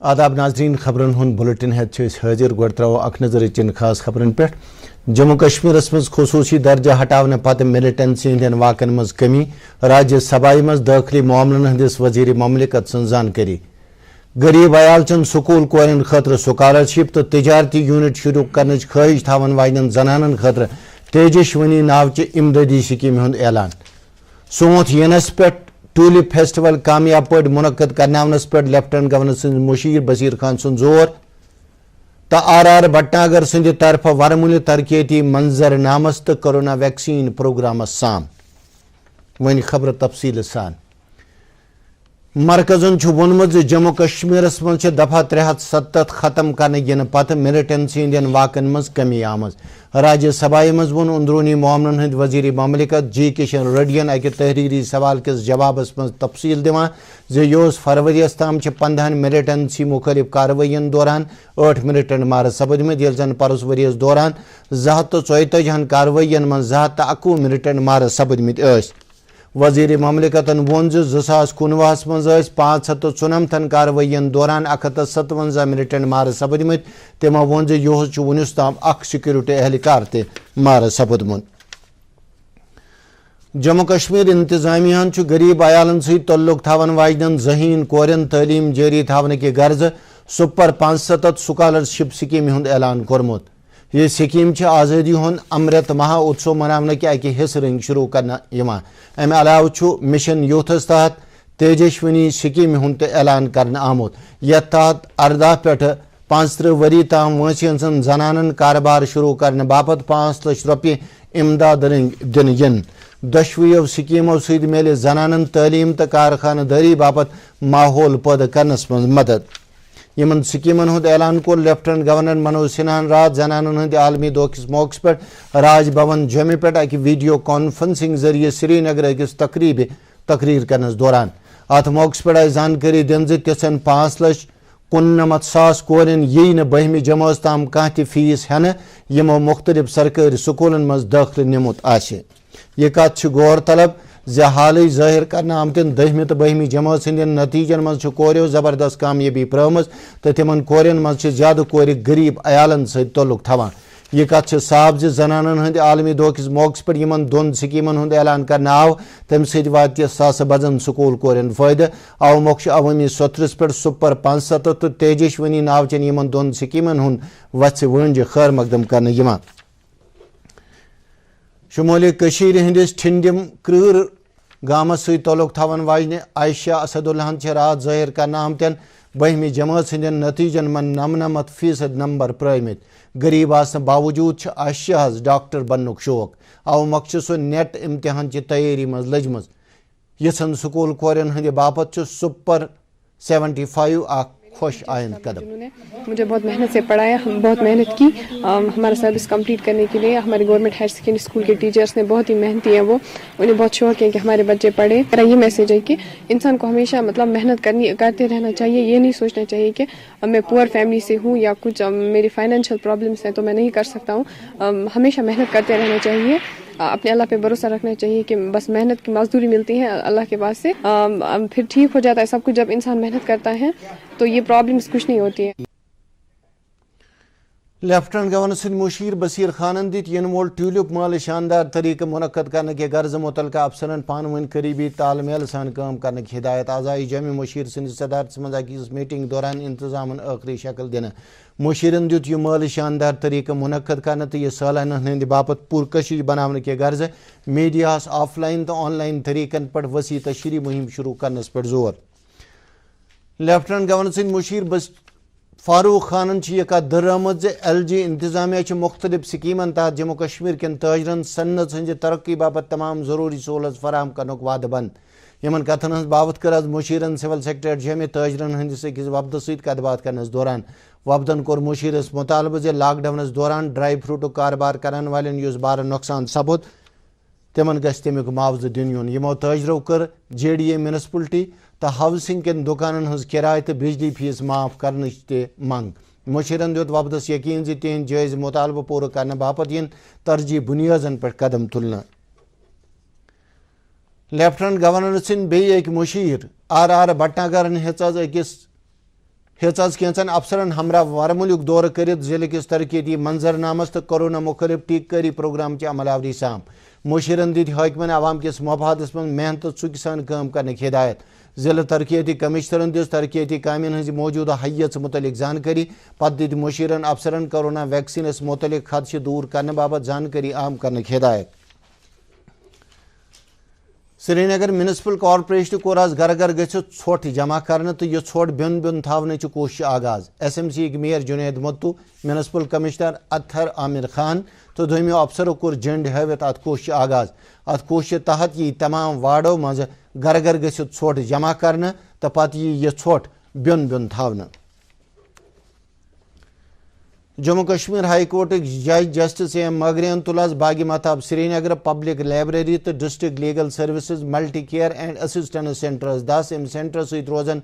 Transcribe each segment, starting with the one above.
آداب ناظرین خبرن ہند بلٹن ہیت حاضر گو ترو اخ نظر چن خاص خبرن پہ جموں کشمیر مز خصوصی درجہ ہٹانے پتہ ملٹنسی ہندین واقعن مز کمی راجیہ سبھا مز داخلی معاملن ہندس وزیر مملکت سن زانکاری غریب عیال چن سکول کورین خاطر سکالرشپ تو تجارتی یونٹ شروع کرنے خواہش تھاون واجن زنانن خاطر تیجسونی ناوچہ امدادی سکیم ہند اعلان سونت ینس پہ ٹولپ فیسٹول کامیاب پہ منعقد کرناونس پہ لیفٹنٹ گورنر سند مشیر بشیر خان سن زور تو آر بٹناگر سند طرف ورمل ترقیتی منظر نامس تو کورونا ویکسین پروگرامس سام ون خبر تفصیل سان مرکزن وونمت جموں کشمیر من دفعہ 370 ختم کرنے ین پتہ ملٹنسی ہندین واقعن مز کمی آمز راجیہ سبھا مز وون اندرونی معاملن ہند وزیر مملکت جی کشن ریڈین اکہ تحریری سوال کس جوابس مز تفصیل دیوان یہ فروریس تام 15 ملٹنسی مختلف کاروائین دوران 8 ملٹنٹ مارٕ سپدمت یل زن پرس وریس دوران 244 کاروائین من 221 ملٹنٹ مارٕ سپدمت ٲسۍ وزیر مملکتن وون 2019 مز 594 کاروائین دوران 157 ملٹنٹ مارٕ سپدمت تمو وون یہ ونس تام اخ سیکورٹی اہلکار تہ مارٕ سپدمت جموں کشمیر انتظامیہ غریب عیالن ست تعلق تھاون واجن ذہین کورین تعلیم جاری تھانے کی غرض سپر 500 سکالرشپ سکیم ہند اعلان کورمت یہ سکیم آزادی ہند امرت مہا اتسو منانے کے اکہ حصہ رنگ شروع کرنا امہ علاوہ مشن یوتھس تحت تیجسونی سکیم ہند اعلان کرنا آمت یتھ تحت 18 پہ 35 وری تام وٲنٛسہِ سن زنانن کاربار شروع کرنے باپت 5 لچھ روپیہ امداد رنگ دن ین دشویو سکیمو ست میلے زنانن تعلیم تو کارخانہ داری باپت ماحول پٲدٕ کرنس مز مدد یمن سکیمن ہند اعلان کور لیفٹنٹ گورنر منوج سنہاہن رات زنانن ہند عالمی دۄہ کس موقعس پہ راج بھون جمع پہ اکہ ویڈیو کانفرنسنگ ذریعہ سری نگر اکس تقریر کرنس دوران ات موقعس پہ آئی زانکاری دن تژھن 5,99,000 کورین یی نہ 12ہمہِ جمٲژ تام کانٛہہ تہِ فیس ہینہ یمو مختلف سرکاری سکولن مز داخلہ نمت آسہِ یہ کت غور طلب حالی ظاہر کرنے آمتن 10ہمہِ تو 12ہمہِ جمٲژ ہندین نتیجن مز کوریو زبردست کامیابی پرٲمٕژ تہٕ تمن کورین مز زیادہ کورِ غریب عیالن ست تعلق تھاوان یہ کت صاف زنانن ہند عالمی دۄہ کس موقعس پہ یمن دون سکیمن ہند اعلان کرنے آو تمہ سۭتۍ واتہِ ساسہٕ بزن سکول کورین فٲیدٕ او مۄکھٕ عوٲمی سوتھرس پہ سپر 500 تو تیجسونی ناوچن یمن دون سکیمن ہند وژھِ وٲنٛجہِ خیر مقدم کرنے یوان شمولی کشیر ہندس ٹھنڈم کرر گامس ست تعلق تھاون واجنہ عائشہ اسد اللہ رات ظاہر کرنے آمتن 12ہمہِ جمٲژ ہندین نتیجن من 99% نمبر پرٲمٕتۍ غریب آسنہٕ باوجود عائشہ ڈاکٹر بننُک شوق او مۄکھٕ سہ نیٹ امتحان چہ تیاری مز لجمژ یژھن سکول کورین ہندِ باپت سپر 75 اخ خوش آئند قدم مجھے بہت محنت سے پڑھایا بہت محنت کی ہمارا سروس کمپلیٹ کرنے کے لیے ہمارے گورنمنٹ ہائر سیکنڈری اسکول کے ٹیچرس نے بہت ہی محنتی ہیں وہ انہیں بہت شوق ہے کہ ہمارے بچے پڑھیں میرا یہ میسیج ہے کہ انسان کو ہمیشہ محنت کرتے رہنا چاہیے یہ نہیں سوچنا چاہیے کہ میں پور فیملی سے ہوں یا کچھ میری فائنینشیل پرابلمس ہیں تو میں نہیں کر سکتا ہوں ہمیشہ محنت کرتے رہنا چاہیے اپنے اللہ پہ بھروسہ رکھنا چاہیے کہ بس محنت کی مزدوری ملتی ہے اللہ کے پاس سے پھر ٹھیک ہو جاتا ہے سب کچھ جب انسان محنت کرتا ہے تو یہ پرابلمس کچھ نہیں ہوتی ہیں لیفٹنٹ گورنر سند مشیر بشیر خانن دت ین وول ٹیولپ مال شاندار طریقہ منعقد کرنے کے غرض متعلقہ افسرن پان ون قریبی تال میل سان کام کرنے کی ہدایت اعضائی جمع مشیر سند صدارت مز اکس میٹنگ دوران انتظامن آخری شکل دن مشیرن دت یہ مال شاندار طریقہ منعقد کرنے تو یہ سالانن ہند باپت پرکشش بنانے کے غرض میڈیا آف لائن تو آن لائن طریقن پر وسیع تشہیری مہم شروع کرنس پر زور لیفٹنٹ گورنر سند مشیر فاروق خانن یہ کت درآمد LG انتظامیہ مختلف سکیمن تحت جموں کشمیر کن تاجرن صنعت ہند ترقی باپت تمام ضروری سہولت فراہم کرنک وعدہ بند یمن کتن ہز بابت کر آز مشیرن سول سیکریٹریٹ جمع تاجرن ہندس اکس وفد ست کت بات کرنس دوران وفدن کور مشیرس مطالبہ لاک ڈاؤنس دوران ڈرائی فروٹک کاربار کرن والن یس بار نقصان سپد تمن گژھِ تمیک معاوضہ دن یون یمو تاجرو کر JDA میونسپلٹی تو ہاؤسنگ کن دکانن ہز کرایہ تو بجلی فیس معاف کرنچ تہ منگ مشیرن دیت وفدس یقین تہند جائز مطالبہ پورٕ کرنے باپت ین ترجیح بنیادن پہ قدم تلنہ لیفٹنٹ گورنر سند بیٚیہِ أکۍ مشیر RR بٹناگرن ہیژ اکس ہیژ کینچن افسرن ہمراہ ورملیک دورہ کرت ضلع کس ترقیتی منظرنامس تو کورونا مخالف ٹیکہ کاری پروگرام چہ عمل آوری سام مشیرن دت حاکمن عوام کس مفادس من محنت تو ژُکہِ سان کٲم کرنٕچ ہدایت ضلع ترقیتی کمشنرن دِژ ترقیتی کامین ہٕنٛزِ موجودہ حیت متعلق زانکاری پتہٕ دِتۍ مشیرن افسرن کورونا ویکسینس متعلق خدشہ دور کرنے باپت زانکاری عام کرنٕچ ہدایت سری نگر میونسپل کارپوریشن کور آز گھر گھر گژھِتھ ژھۄٹھ جمع کرنے تو یہ ژھۄٹھ بیوٚن بیوٚن تھاونٕچ کوشش آغاز ایس ایم سی یِکۍ mayor Junaid Mattu municipal commissioner Athar Aamir Khan تو دوٚیمِیو افسرو کوٚر جنڈ ہٲوِتھ اتھ کوشش آغاز اتھ کوشش تحت یی تمام وارڈو منٛز گھر گھر گژھِتھ ژھۄٹھ جمع کرنے تو پتہٕ یی یہ ژھۄٹھ بیوٚن بیوٚن تھاونہٕ جموں کشمیر ہائی کورٹک جج جسٹس اے ایم مغرین تُل آز Bagh Mehtab Srinagar public library تو district legal services multi care and assistance centres دس ام سینٹر ست روزن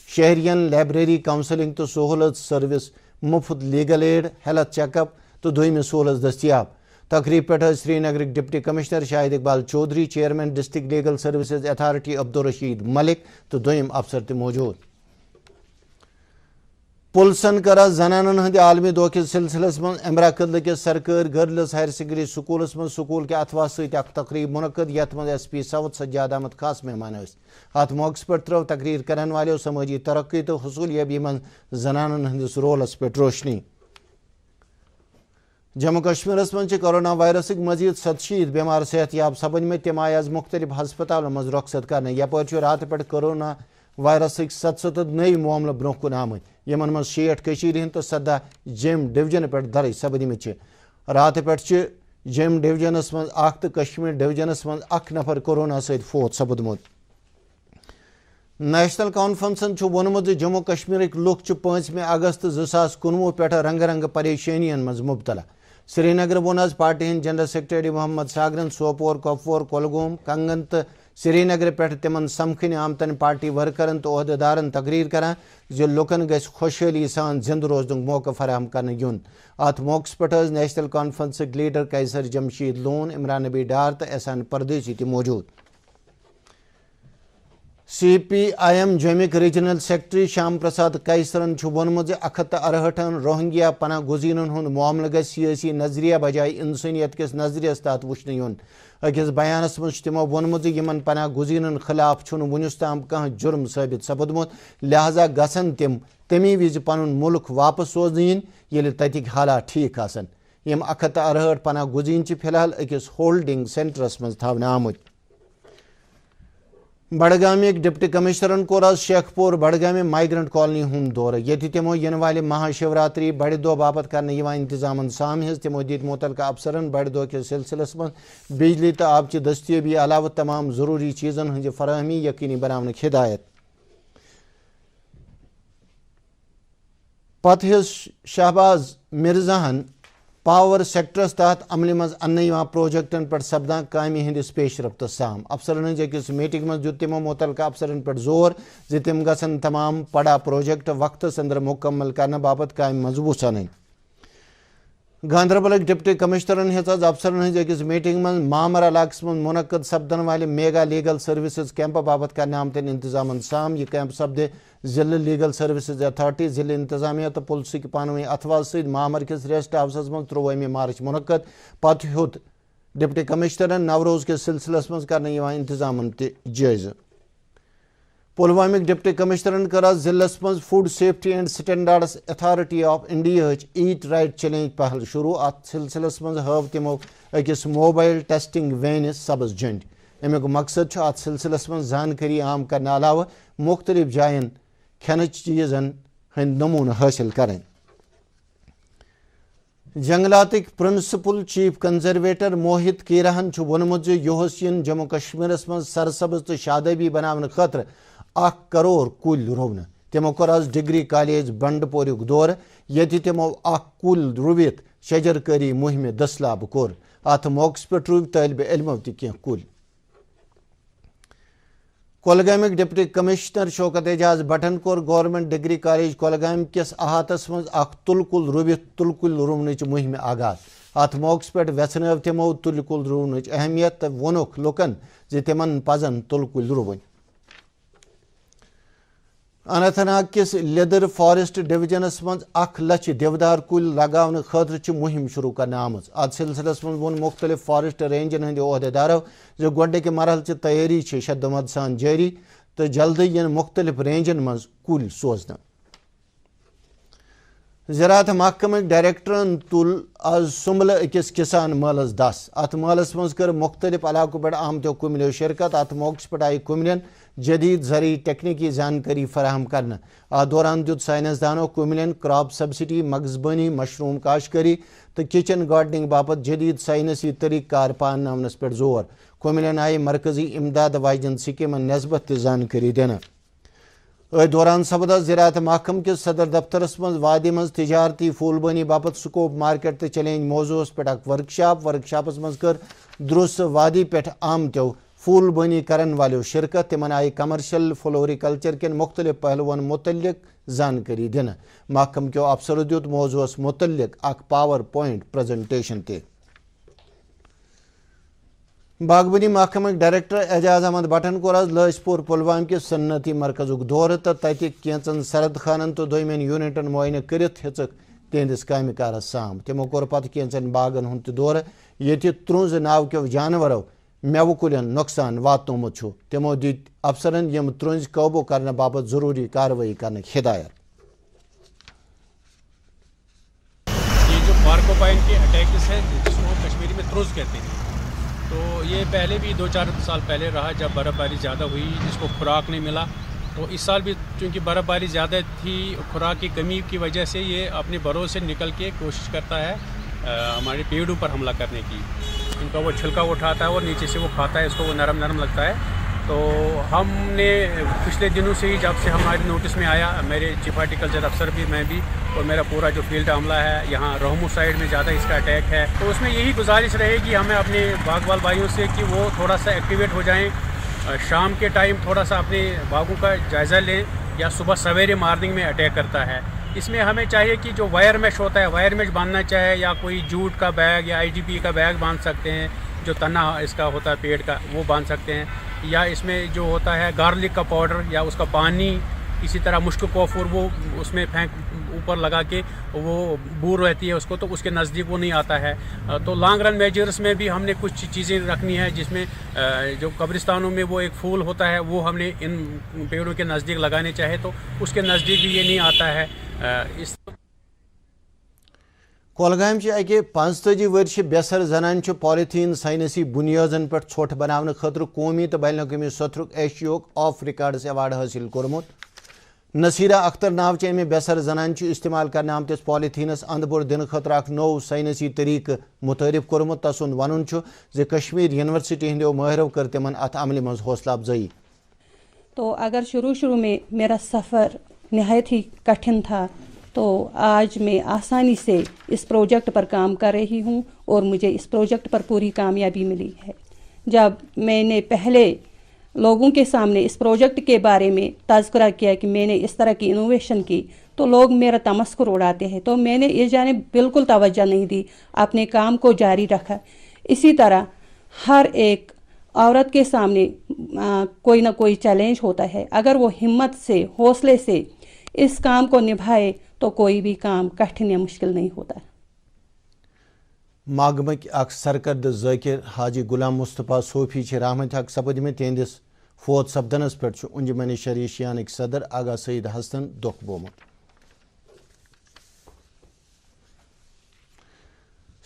شہرین لائبریری کاؤنسلنگ تو سہولت سروس مفت legal aid health check up تو دویمہ سہولت دستیاب تقریب پہ سری نگرک deputy commissioner Shahid Iqbal Choudhary chairman district legal services authority Abdul Rashid Malik تو دویم افسر تہ موجود پلسن کر زنانن ہند عالمی دۄہ کس سلسلس من امرا قدل کس سرکاری گرلز ہائر سیکنڈری سکولس من سکول کے اتھوا ست اخ تقریب منعقد یت من S P south Sajad Ahmad خاص مہمان ٲسۍ ات موقع پہ ترو تقریر کرن والو سمٲجی ترقی تو حصولیابی من زنانن ہندس رولس پہ روشنی جموں کشمیرس من کورونا وائرسک مزید 67 بیمار صحت یاب سپدمت تم آئی آز مختلف ہسپتالن من رخصت کرنے یپٲرۍ رات پہ کورونا وائرسک 77 نئی معاملہ برونٛہہ کُن آمٕتۍ یمن من 60 کشیر ہند تو 17 جیم ڈویژن پہ درج سپدمت رات پہ جیم ڈویژنس من اخ تو کشمیر ڈویژنس من اخ نفر کورونا ست فوت سپدمت نیشنل کانفرنسن وونمت جموں کشمیرک لُکھ 5 اگست 2019 پہ رنگ رنگ پریشانین من مبتلا سری نگر وون آز پارٹی ہند جنرل سیکرٹری محمد ساگرن سوپور کپوور کۄلگوم کنگن تو سری نگر پہ تمن سمکھن آمتن پارٹی ورکرن تو عہدیدارن تقریر کران زِ لُکن گژھِ خوشحالی سان زندٕ روزنُک موقع فراہم کرنہٕ یُن اتھ موقعس پہ نیشنل کانفرنسک لیڈر قیصر جمشید لون عمران نبی ڈار تو احسان پردیسی تہ موجود سی پی آئی ایم جمک ریجنل سیکرٹری شام پرساد قیصرن وونمت 168 روہنگیا پناہ گزینن ہند معاملہ گژھِ سیاسی نظریہ بجائے انسانیت کس نظریس تحت وچھنہٕ یُن أکِس بیانس منٛز چھُ تِمو ووٚنمُت زِ یِمن پناہ گزینن خلاف چھُنہٕ وُنیُس تام کانٛہہ جُرم ثٲبت سپُدمُت لہذا گژھن تِم تمی وِزِ پنُن مُلک واپس سوزنہٕ یِنۍ ییٚلہِ تتِکۍ حالات ٹھیٖک آسن یِم 168 پناہ گزین چھِ فی الحال أکِس ہولڈنگ سینٹرس منٛز تھاونہٕ آمٕتۍ بڈگامک ڈپٹی کمشنرن کور آز شیخ پور بڈگامہِ مائیگرنٹ کالونی ہُنٛد دورٕ ییٚتہِ تِمو یِنہٕ والہِ مہا شیوراتری بڑِ دۄہ باپت کرنہٕ یِوان انتظامن سام ہِنٛز تِمو دِتۍ مُتعلقہٕ افسرن بڑِ دۄہ کِس سلسلس منٛز بجلی تہٕ آبچہِ دٔستیٲبی علاوٕ تمام ضروٗری چیٖزن ہٕنٛزِ فراہمی یقینی بناونٕچ ہدایت پتہٕ ہیٚژ شہباز مرزاہن پاور سیکٹرس تحت عملہِ منٛز اننہٕ یِوان پروجیکٹن پٮ۪ٹھ سپدان کامہِ ہٕنٛدِس پیش رفتس سام افسرن ہٕنٛزِ أکِس میٹنگ منٛز دیُت تِمو مُتعلقہٕ افسرن پٮ۪ٹھ زور زِ تِم گژھن تمام پڑا پروجیکٹ وقتس اندر مُکمل کرنہٕ باپت کامہِ منٛز وُژھ انٕنۍ گاندربلٕکۍ ڈپٹی کمشنرن ہیٚژ آز افسرن ہٕنٛزِ أکِس میٹنگ منٛز مامر علاقس منٛز منعقد سپدن والہِ میگا لیگل سروسز کیمپ باپت کرنہٕ آمتٮ۪ن انتظامن سام یہِ کیمپ سپدِ ضلع لیگل سروسز اتھارٹی ضلع انتظامیہ تو پُلسٕکۍ پانہٕ ؤنۍ اتھوا سۭتۍ مامر کِس ریسٹ ہاوسس منٛز 23 مارچ منعقد پتہٕ ہیوٚت ڈپٹی کمشنرن نوروز کِس سلسلس منٛز کرنہٕ یِوان انتظامن تہِ جٲیزٕ پُلوامِکۍ ڈپٹی کمشنرن کٔر آز ضلعس منٛز food safety and standards authority of انڈیاہٕچ ایٹ رائٹ چیلنج پہل شروٗع اتھ سلسلس منٛز ہٲو تِمو أکِس موبائل ٹیسٹنگ وینہِ سبز جھنڈی امیُک مقصد چھُ اتھ سلسلس منٛز زانکٲری عام کرنہٕ علاوٕ مختلف جاین کھٮ۪نٕچ چیٖزن ہٕنٛدۍ نموٗنہٕ حٲصِل کرٕنۍ جنگلاتٕکۍ پرنسپل چیف کنزرویٹر موہت کیراہن چھُ ووٚنمُت زِ یِہُس یِن جموں کشمیرس منٛز سرسبز تہٕ شادٲبی بناونہٕ خٲطرٕ 1 کرور کُلۍ رُونہٕ تِمو کوٚر آز ڈگری کالیج بنڈٕ پوریُک دورٕ ییٚتہِ تِمو اکھ کُل رُوِتھ شجر کٲری مُہمہِ دٔسلاب کوٚر اتھ موقعس پٮ۪ٹھ رُوۍ طٲلبہِ علمو تہِ کینٛہہ کُلۍ کۄلگامِکۍ ڈپٹی کمشنر شوکت اعجاز بٹن کوٚر گورنمنٹ ڈگری کالیج کۄلگامہِ کِس احاطس منٛز اکھ تُلہٕ کُل رُوِتھ تُلہٕ کُلۍ رُونٕچ مُہمہِ آغاز اتھ موقعس پٮ۪ٹھ ویژھنٲو تِمو تُلہِ کُل رُونٕچ اہمیت تہٕ ووٚنُکھ لُکن زِ تِمن پزن تُلہٕ کُلۍ رُوٕنۍ اننت ناگ کس لیدر فارسٹ ڈویژنس مز 1 لچھ دیودار کل لگاؤن خاطر مہم شروع کرنے آمت ات سلسلس مز وون مختلف فارسٹ رینجن ہند عہدیدارو گۄڈنِکہِ مرحلچہِ تیاری شدمت سان جاری تو جلدی ین مختلف رینجن مز کل سوزنہ زراعت محکمہ ڈائریکٹرن تل آز سمبل اکس کسان مالس دس ات مالس مز کر مختلف علاقوں پہ آمتو کملیو شرکت ات موقع پہ آئی کملین جدید زرعی ٹیکنیکی جانکاری فراہم کرنا ات دوران دیت سائنسدانوں کملین کراپ سبسڈی مغزبانی مشروم کاشتکاری تو کچن گارڈننگ باپت جدید سائنسی طریقہ کار پاناونس پہ زور کملین آئی مرکزی امداد واجن سکیمن نسبت جانکاری دینا دوران سپدا زراعت محکمہ کس صدر دفترس مز وادی مز تجارتی پھول بانی باپت سکوپ مارکیٹ تو چیلنج موضوع پہ ورکشاپس مز کر درست وادی پہ آمتو پھول بانی کرن والو شرکت تمن آئی کمرشل فلوریکلچر کن مختلف پہلوان متعلق جانکاری دن محکمہ کیو افسر دیت موضوع متعلق اک پاور پوائنٹ پریزنٹیشن تہ باغبانی محکمہ ڈائریکٹر اعجاز احمد بٹن کور آز لٲسۍ پور پلوام کس صنعتی مرکزک دورہ تو تتہ کینچن سرد خانن تو دویمین یونٹن معائنہ کرت ہچک تہندس کامہ کارس سام تمو کور پتہ کینچن باغن ہند دورہ یتہ ترٛنٛز ناو کیو جانورو میوٕ کُلٮ۪ن نۄقصان واتنومت چھُ تمو دِتۍ افسرن یم ترٛنٛزۍ قابو کرنہٕ باپت ضروری کاروٲیی کرنٕکۍ ہدایت یہ جو پارکوپائن کے اٹیکس ہیں جس کو کشمیری میں ترُنٛز کہتے ہیں تو یہ پہلے بھی 2-4 سال پہلے رہا جب برف باری زیادہ ہوئی جس کو خوراک نہیں ملا تو اس سال بھی چونکہ برف باری زیادہ تھی خوراک کی کمی کی وجہ سے یہ اپنے بروں سے نکل کے کوشش کرتا ہے ہمارے پیڑوں پر حملہ کرنے کی ان کا وہ چھلکا اٹھاتا ہے اور نیچے سے وہ کھاتا ہے اس کو وہ نرم نرم لگتا ہے تو ہم نے پچھلے دنوں سے ہی جب سے ہمارے نوٹس میں آیا میرے چیف ہارٹیکلچر افسر بھی میں بھی اور میرا پورا جو فیلڈ عملہ ہے یہاں رہمو سائڈ میں زیادہ اس کا اٹیک ہے تو اس میں یہی گزارش رہے گی ہمیں اپنے باغ وال بھائیوں سے کہ وہ تھوڑا سا ایکٹیویٹ ہو جائیں شام کے ٹائم تھوڑا سا اپنے باغوں کا جائزہ لیں یا صبح سویرے مارننگ میں اٹیک کرتا ہے اس میں ہمیں چاہیے کہ جو وائر میش ہوتا ہے وائر میش باندھنا چاہے یا کوئی جوٹ کا بیگ یا IGP کا بیگ باندھ سکتے ہیں جو تنا اس کا ہوتا ہے پیڑ کا وہ باندھ سکتے ہیں یا اس میں جو ہوتا ہے گارلک کا پاؤڈر یا اس کا پانی اسی طرح مشک کوفور وہ اس میں پھینک اوپر لگا کے وہ بور رہتی ہے اس کو تو اس کے نزدیک وہ نہیں آتا ہے تو لانگ رن میجرس میں بھی ہم نے کچھ چیزیں رکھنی ہے جس میں جو قبرستانوں میں وہ ایک پھول ہوتا ہے وہ ہم نے ان پیڑوں کے نزدیک لگانے چاہے تو اس کے نزدیک بھی یہ نہیں آتا ہے اس کولگام اکہ 45 ورش بیسر زنان پالیتھین سائنسی بنیادن پہ ژھۄٹھ بناونہٕ خاطر قومی تو بین الاقوامی سطرک ایشیاک آف ریکارڈس ایوارڈ حاصل کورمت نصیرہ اختر ناو امہ بیسر زنان استعمال کرنے آمتس پالیتھینس اند بور دن خاطر اخ نو سائنسی طریقہ متعارف کورمت تسند ون کشمیر یونیورسٹی ہندو ماہرو کر تمن ات عمل مز حوصلہ افزائی تو اگر شروع میں میرا سفر نہایت ہی کٹھن تھا تو آج میں آسانی سے اس پروجیکٹ پر کام کر رہی ہوں اور مجھے اس پروجیکٹ پر پوری کامیابی ملی ہے جب میں نے پہلے لوگوں کے سامنے اس پروجیکٹ کے بارے میں تذکرہ کیا کہ میں نے اس طرح کی انوویشن کی تو لوگ میرا تمسخر اڑاتے ہیں تو میں نے اس جانب بالکل توجہ نہیں دی اپنے کام کو جاری رکھا اسی طرح ہر ایک عورت کے سامنے کوئی نہ کوئی چیلنج ہوتا ہے اگر وہ ہمت سے حوصلے سے اس کام کو نبھائے تو کوئی بھی کام کٹھن یا مشکل نہیں ہوتا محکمک اخ سرکرد ذاکر حاجی غلام مصطفیٰ صوفی رحمت حق سپدمت تہندس فوت سپدنس پہ انجمن شریشیانک صدر آغا سعید حسن دکھ بومت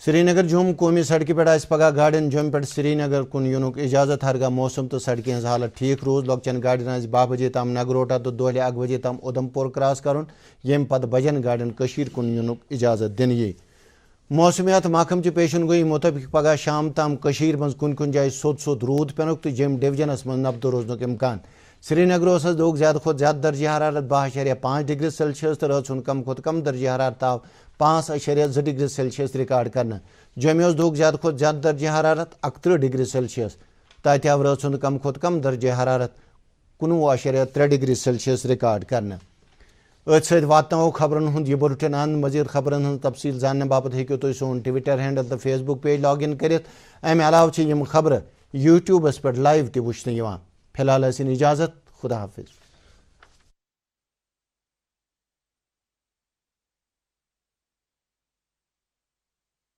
سری نگر جوم قومی سڑکہ پہ پگہ گاڑین جوم پہ سری نگر کن یونک اجازت ہرگاہ موسم تو سڑکیں ہز حالت ٹھیک روز لۄکچن گاڑین 12 بجے تام نگروٹا تو دہلہِ 1 بجے تام ادھمپور کراس کرن یم پتہ بجن گاڑین کشیر کن یونک اجازت دن یی موسمیات محکمہ چہ پیشن گوئی مطابق پگہ شام تام کشیر مز کن جائیں سوت رود پینک تو جم ڈویژنس مز نبد روزنک امکان سری نگر دہک زیادہ کھت زیادہ درجہ حرارت 12.5 ڈگری سیلسیس تو رات ہند کم کھت کم درجہ حرارت آو 5.2 ڈگری سیلسیس ریکارڈ کرنا جومہ دہک زیادہ کھت زیادہ درجہ حرارت 31 ڈگری سیلسیس تتہ آو رات ہند کم کھت کم درجہ حرارت 19.3 ڈگری سیلسیس ریکارڈ کرنا ات ست واتنو خبرن ہند یہ بلٹن اند مزید خبرن ہند تفصیل زاننے باپت ہیکو تھی سون ٹویٹر ہینڈل تو Facebook page log in کرت امہ علاوہ یم خبر یوٹیوبس پہ لائیو تہ وچھنے فی الحال اجازت خدا حافظ